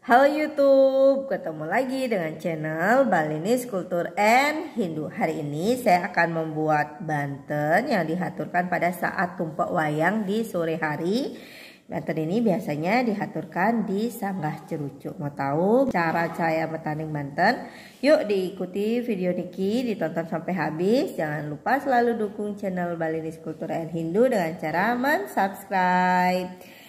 Halo YouTube, ketemu lagi dengan channel Balinese Culture and Hindu. Hari ini saya akan membuat banten yang dihaturkan pada saat tumpak wayang di sore hari. Banten ini biasanya dihaturkan di Sanggah Cerucuk. Mau tahu cara saya bertanding banten? Yuk diikuti video Niki, ditonton sampai habis. Jangan lupa selalu dukung channel Balinese Culture and Hindu dengan cara subscribe.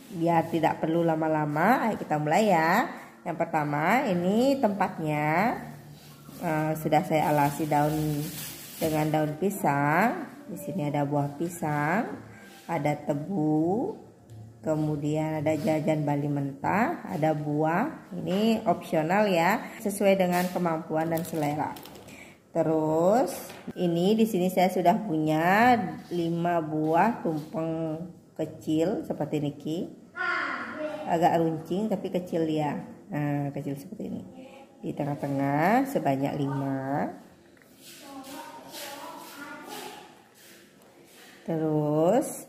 Biar tidak perlu lama-lama, ayo kita mulai ya. Yang pertama, ini tempatnya sudah saya alasi dengan daun pisang. Di sini ada buah pisang, ada tebu, kemudian ada jajan Bali mentah, ada buah. Ini opsional ya, sesuai dengan kemampuan dan selera. Terus ini di sini saya sudah punya 5 buah tumpeng kecil seperti niki, agak runcing tapi kecil ya. Nah, kecil seperti ini. Di tengah-tengah sebanyak 5. Terus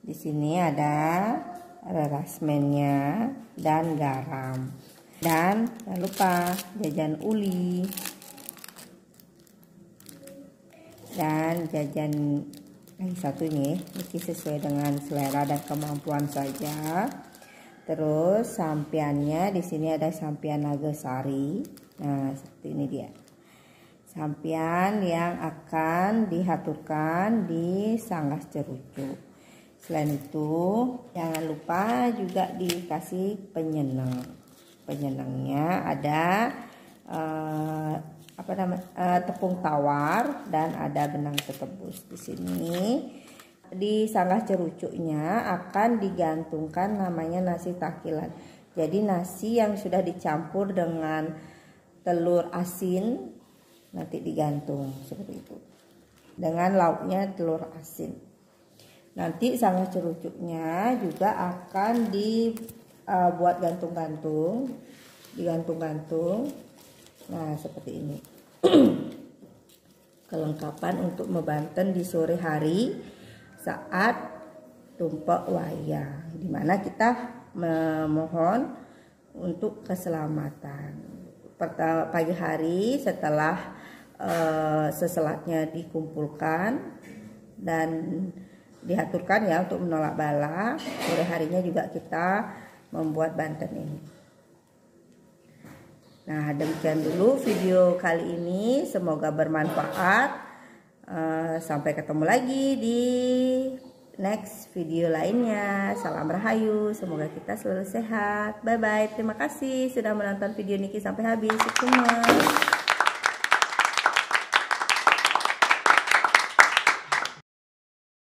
di sini ada rasmennya dan garam. Dan jangan lupa jajan uli dan jajan yang satu ini sesuai dengan selera dan kemampuan saja. Terus sampiannya di sini ada sampian Nagasari. Nah, seperti ini dia. Sampian yang akan dihaturkan di Sanggah Cerucuk. Selain itu, jangan lupa juga dikasih penyenang. Penyenangnya ada tepung tawar dan ada benang ketebus. Di sini di Sanggah Cerucuknya akan digantungkan namanya nasi takilan. Jadi nasi yang sudah dicampur dengan telur asin nanti digantung seperti itu. Dengan lauknya telur asin. Nanti Sanggah Cerucuknya juga akan dibuat gantung-gantung, digantung-gantung. Nah, seperti ini. Kelengkapan untuk membanten di sore hari saat tumpak wayang, dimana kita memohon untuk keselamatan. Pagi hari setelah seselatnya dikumpulkan dan dihaturkan ya untuk menolak bala, sore harinya juga kita membuat banten ini. Nah, demikian dulu video kali ini, semoga bermanfaat. Sampai ketemu lagi di next video lainnya. Salam rahayu, semoga kita selalu sehat. Bye bye, terima kasih sudah menonton video Niki sampai habis. Semua.